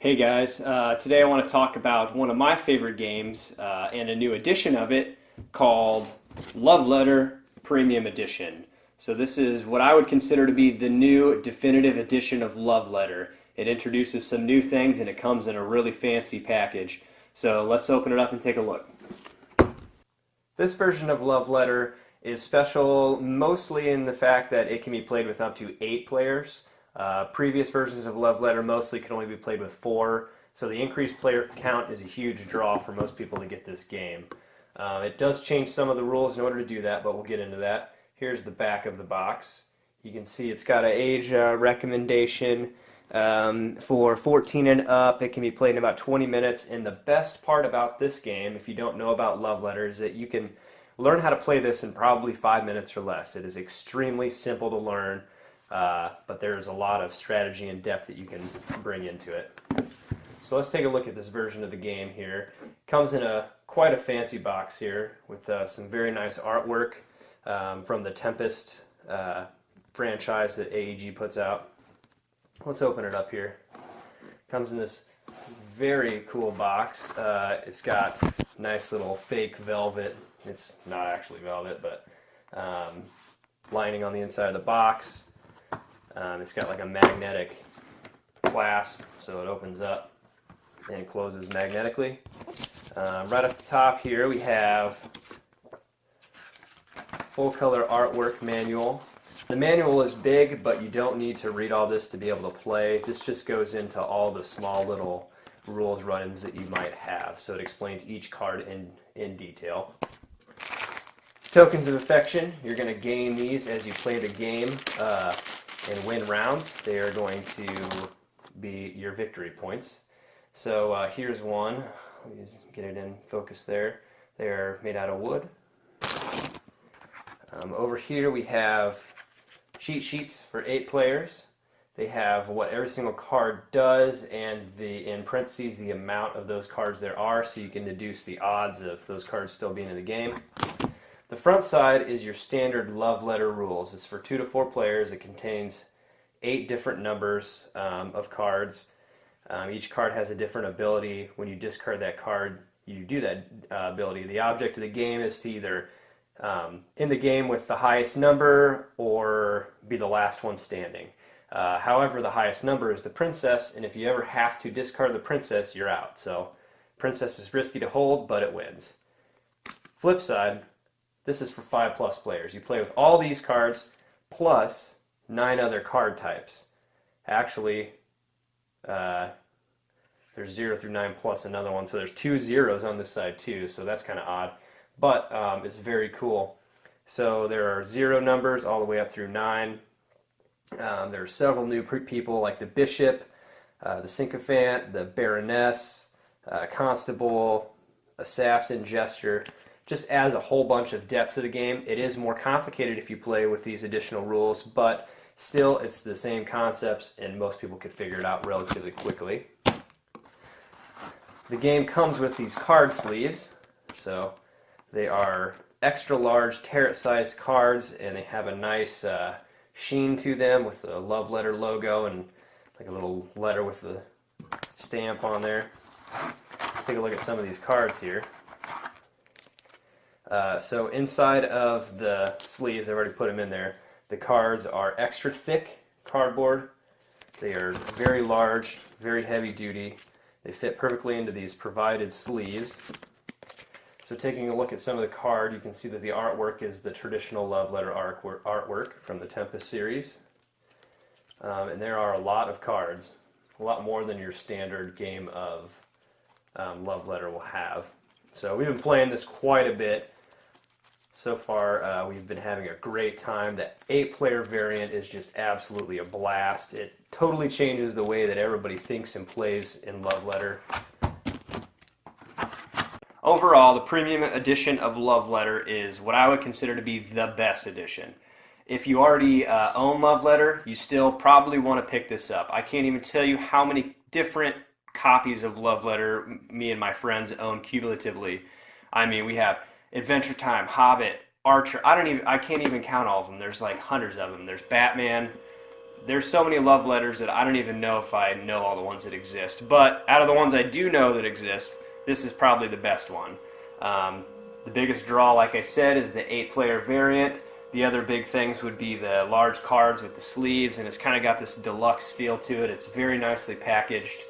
Hey guys, today I want to talk about one of my favorite games and a new edition of it called Love Letter Premium Edition. So this is what I would consider to be the new definitive edition of Love Letter. It introduces some new things and it comes in a really fancy package. So let's open it up and take a look. This version of Love Letter is special mostly in the fact that it can be played with up to 8 players. Previous versions of Love Letter mostly can only be played with 4, so the increased player count is a huge draw for most people to get this game. It does change some of the rules in order to do that, but we'll get into that. Here's the back of the box. You can see it's got an age recommendation for 14 and up. It can be played in about 20 minutes, and the best part about this game, if you don't know about Love Letter, is that you can learn how to play this in probably 5 minutes or less. It is extremely simple to learn. But there's a lot of strategy and depth that you can bring into it. So let's take a look at this version of the game here. Comes in quite a fancy box here with some very nice artwork from the Tempest franchise that AEG puts out. Let's open it up here. Comes in this very cool box. It's got nice little fake velvet. It's not actually velvet, but lining on the inside of the box. It's got like a magnetic clasp, so it opens up and closes magnetically. Right up the top here we have full color artwork manual. The manual is big, but you don't need to read all this to be able to play. This just goes into all the small little rules run-ins that you might have, so it explains each card in detail. Tokens of affection, you're going to gain these as you play the game. And win rounds. They are going to be your victory points. So here's one. Let me just get it in focus there. They are made out of wood. Over here we have cheat sheets for 8 players. They have what every single card does and in parentheses the amount of those cards there are, so you can deduce the odds of those cards still being in the game. The front side is your standard Love Letter rules. It's for 2 to 4 players. It contains 8 different numbers of cards. Each card has a different ability. When you discard that card, you do that ability. The object of the game is to either end the game with the highest number or be the last one standing. However, the highest number is the princess, and if you ever have to discard the princess, you're out. So princess is risky to hold, but it wins. Flip side, this is for 5+ players. You play with all these cards plus 9 other card types. Actually, there's 0 through 9 plus another one, so there's 2 zeros on this side too, so that's kind of odd. But it's very cool. So there are 0 numbers all the way up through 9. There are several new people like the Bishop, the Sycophant, the Baroness, Constable, Assassin, Jester. Just adds a whole bunch of depth to the game. It is more complicated if you play with these additional rules, but still it's the same concepts and most people could figure it out relatively quickly. The game comes with these card sleeves. So they are extra large tarot-sized cards and they have a nice sheen to them with the Love Letter logo and like a little letter with the stamp on there. Let's take a look at some of these cards here. So inside of the sleeves, I've already put them in there, the cards are extra thick cardboard. They are very large, very heavy duty. They fit perfectly into these provided sleeves. So taking a look at some of the card, you can see that the artwork is the traditional Love Letter artwork from the Tempest series. And there are a lot of cards, a lot more than your standard game of Love Letter will have. So we've been playing this quite a bit. So far, we've been having a great time. The 8-player variant is just absolutely a blast. It totally changes the way that everybody thinks and plays in Love Letter. Overall, the premium edition of Love Letter is what I would consider to be the best edition. If you already own Love Letter, you still probably want to pick this up. I can't even tell you how many different copies of Love Letter me and my friends own cumulatively. I mean, we have Adventure Time, Hobbit, Archer. I can't even count all of them. There's like hundreds of them. There's Batman, there's so many love letters that I don't even know if I know all the ones that exist. But out of the ones I do know that exist, this is probably the best one. The biggest draw, like I said, is the 8-player variant. The other big things would be the large cards with the sleeves, and it's kind of got this deluxe feel to it. It's very nicely packaged.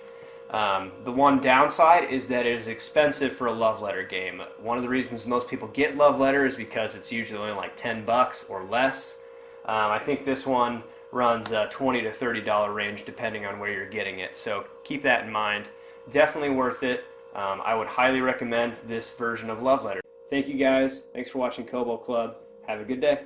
The one downside is that it is expensive for a love letter game. One of the reasons most people get love letter is because it's usually only like $10 or less. I think this one runs $20 to $30 range depending on where you're getting it. So keep that in mind. Definitely worth it. I would highly recommend this version of love letter. Thank you guys. Thanks for watching Kobold Club. Have a good day.